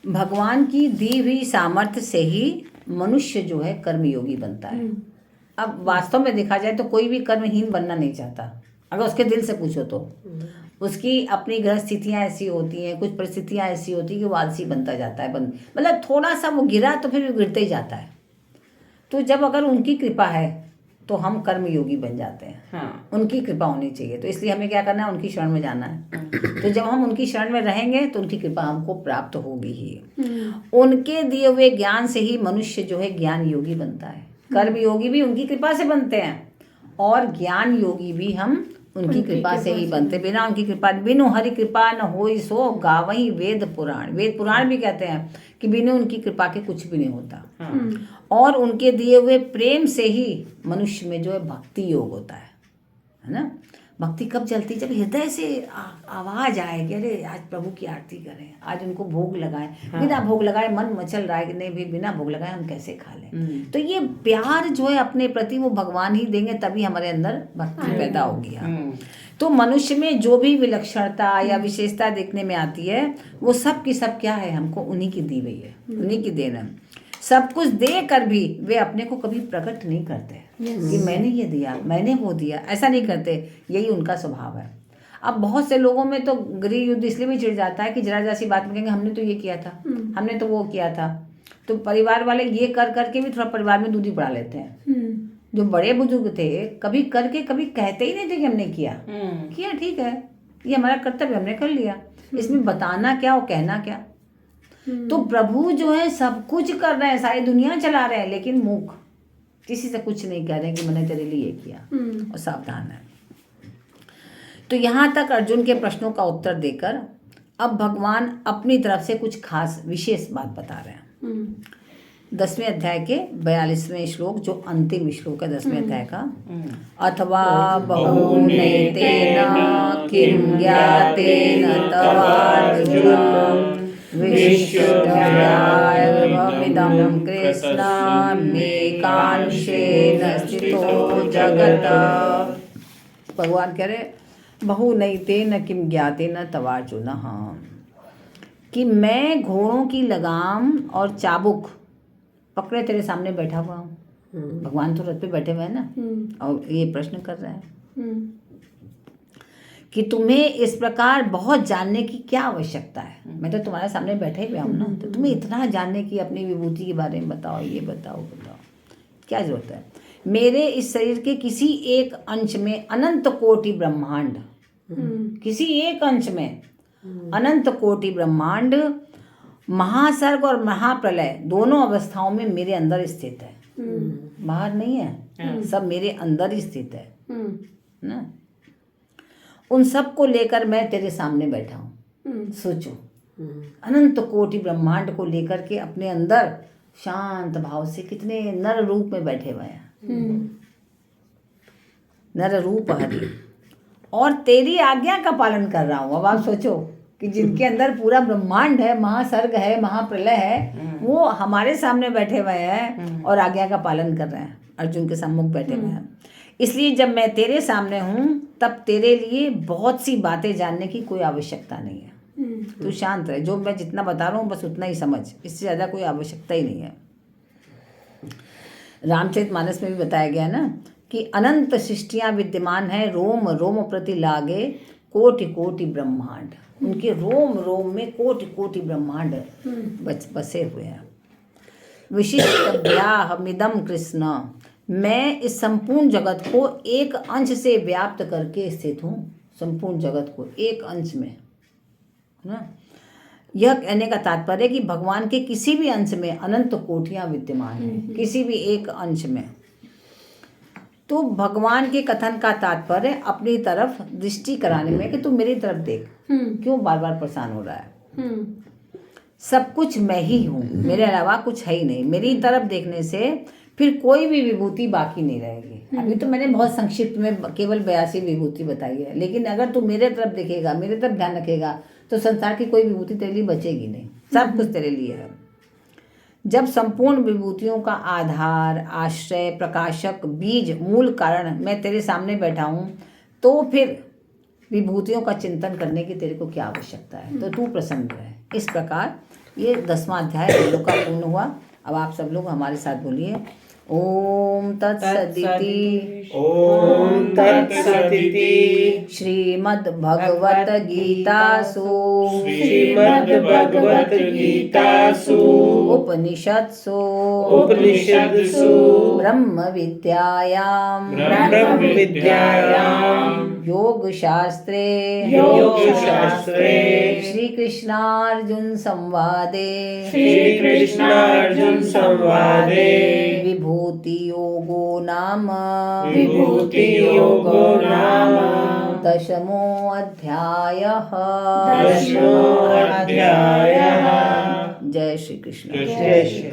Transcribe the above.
भगवान की दी हुई सामर्थ्य से ही मनुष्य जो है कर्मयोगी बनता है। अब वास्तव में देखा जाए तो कोई भी कर्महीन बनना नहीं चाहता, अगर उसके दिल से पूछो तो। उसकी अपनी ग्रह स्थितियाँ ऐसी होती हैं, कुछ परिस्थितियाँ ऐसी होती हैं कि वो आलसी बनता जाता है, मतलब थोड़ा सा वो गिरा तो फिर गिरते ही जाता है। तो जब अगर उनकी कृपा है तो हम कर्मयोगी बन जाते हैं। हाँ। उनकी कृपा होनी चाहिए, तो इसलिए हमें क्या करना है, उनकी शरण में जाना है। तो जब हम उनकी शरण में रहेंगे तो उनकी कृपा हमको प्राप्त होगी ही। उनके दिए हुए ज्ञान से ही मनुष्य जो है ज्ञान योगी बनता है। कर्म योगी भी उनकी कृपा से बनते हैं और ज्ञान योगी भी हम उनकी कृपा से ही बनते। बिना उनकी कृपा, बिनु हरि कृपा न होई सो गावहीं वेद पुराण। वेद पुराण भी कहते हैं कि बिना उनकी कृपा के कुछ भी नहीं होता। और उनके दिए हुए प्रेम से ही मनुष्य में जो है भक्ति योग होता है ना। भक्ति कब चलती, जब हृदय से आवाज आए कि अरे आज प्रभु की आरती करें, आज उनको भोग लगाएं। बिना भोग लगाए मन मचल रहा है कि नहीं भी बिना भोग लगाए हम कैसे खा लें। तो ये प्यार जो है अपने प्रति वो भगवान ही देंगे, तभी हमारे अंदर भक्ति पैदा होगी। तो मनुष्य में जो भी विलक्षणता या विशेषता देखने में आती है वो सब की सब क्या है, हमको उन्हीं की दी हुई है, उन्हीं की देन है। सब कुछ दे कर भी वे अपने को कभी प्रकट नहीं करते कि मैंने ये दिया, मैंने वो दिया, ऐसा नहीं करते। यही उनका स्वभाव है। अब बहुत से लोगों में तो गृह युद्ध इसलिए भी चिढ़ जाता है कि जरा जरा सी बात में कहेंगे हमने तो ये किया था, हमने तो वो किया था। तो परिवार वाले ये कर करके भी थोड़ा परिवार में दूरी बढ़ा लेते हैं। जो बड़े बुजुर्ग थे कभी करके कभी कहते ही नहीं थे कि हमने किया ठीक है, ये हमारा कर्तव्य, हमने कर लिया। इसमें बताना क्या और कहना क्या। तो प्रभु जो है सब कुछ कर रहे हैं, सारी दुनिया चला रहे हैं, लेकिन मूक, किसी से कुछ नहीं कह रहे कि मैंने तेरे लिए किया, और सावधान है। तो यहाँ तक अर्जुन के प्रश्नों का उत्तर देकर अब भगवान अपनी तरफ से कुछ खास विशेष बात बता रहे हैं। 10वें अध्याय के 42वें श्लोक, जो अंतिम श्लोक है 10वें अध्याय का। अथवा बहुनैतेन किं ज्ञातेन तवार्जुन विश्वव्यापमिदं कृष्णमेकांशेन स्थितो जगत्। भगवान कह रहे बहुनैतेन किं ज्ञातेन तवार्जुन, कि मैं घोड़ों की लगाम और चाबुक पकड़े तेरे सामने बैठा हुआ हूँ। भगवान तो रथ पे बैठे हुए हैं ना, और ये प्रश्न कर रहे हैं कि तुम्हें इस प्रकार बहुत जानने की क्या आवश्यकता है। मैं तो तुम्हारे सामने बैठे हुए हूँ ना, तो तुम्हें इतना जानने की, अपनी विभूति के बारे में बताओ, ये बताओ क्या जरूरत है। मेरे इस शरीर के किसी एक अंश में अनंत कोटि ब्रह्मांड, किसी एक अंश में अनंत कोटि ब्रह्मांड, महासर्ग और महाप्रलय दोनों अवस्थाओं में मेरे अंदर स्थित है। बाहर नहीं है, सब मेरे अंदर ही स्थित है ना। उन सब को लेकर मैं तेरे सामने बैठा हूँ। सोचो, अनंत कोटि ब्रह्मांड को लेकर के अपने अंदर शांत भाव से कितने नर रूप में बैठे हुए हैं। नर रूप हरि, और तेरी आज्ञा का पालन कर रहा हूँ। अब आप सोचो कि जिनके अंदर पूरा ब्रह्मांड है, महासर्ग है, महाप्रलय है, वो हमारे सामने बैठे हुए हैं और आज्ञा का पालन कर रहे हैं, अर्जुन के सम्मुख बैठे हुए हैं। इसलिए जब मैं तेरे सामने हूँ तब तेरे लिए बहुत सी बातें जानने की कोई आवश्यकता नहीं है। तू शांत रहे, जो मैं जितना बता रहा हूँ बस उतना ही समझ, इससे ज़्यादा कोई आवश्यकता ही नहीं है। रामचरितमानस में भी बताया गया ना कि अनंत सृष्टियाँ विद्यमान है, रोम रोम प्रति लागे कोटि कोटि ब्रह्मांड। उनके रोम रोम में कोटि कोटि ब्रह्मांड बसे हुए हैं। विशिष्टव्याहमिदं कृष्ण, मैं इस संपूर्ण जगत को एक अंश से व्याप्त करके स्थित हूँ। संपूर्ण जगत को एक अंश में ना, यह कहने का तात्पर्य है कि भगवान के किसी भी अंश में अनंत कोटियाँ विद्यमान हैं, किसी भी एक अंश में। तो भगवान के कथन का तात्पर्य अपनी तरफ दृष्टि कराने में कि तू मेरी तरफ देख, क्यों बार बार परेशान हो रहा है। सब कुछ मैं ही हूँ, मेरे अलावा कुछ है ही नहीं। मेरी तरफ देखने से फिर कोई भी विभूति बाकी नहीं रहेगी। अभी तो मैंने बहुत संक्षिप्त में केवल 82 विभूति बताई है, लेकिन अगर तू मेरे तरफ देखेगा, मेरे तरफ ध्यान रखेगा, तो संसार की कोई विभूति तेरे लिए बचेगी नहीं, सब कुछ तेरे लिए है। जब संपूर्ण विभूतियों का आधार, आश्रय, प्रकाशक, बीज, मूल कारण मैं तेरे सामने बैठा हूँ, तो फिर विभूतियों का चिंतन करने की तेरे को क्या आवश्यकता है। तो तू प्रसन्न रहे। इस प्रकार ये 10वां अध्याय हम लोग का पूर्ण हुआ। अब आप सब लोग हमारे साथ बोलिए, ओम तत्सदिति ओम तत्सदिति श्रीमद्भगवद्गीतासु श्रीमद्भगवद्गीतासु उपनिषत्सु ब्रह्मविद्यायां योगशास्त्रे श्रीकृष्णार्जुन संवादे विभूति योगो नाम दशमोऽध्यायः। जय श्री कृष्ण। जय श्री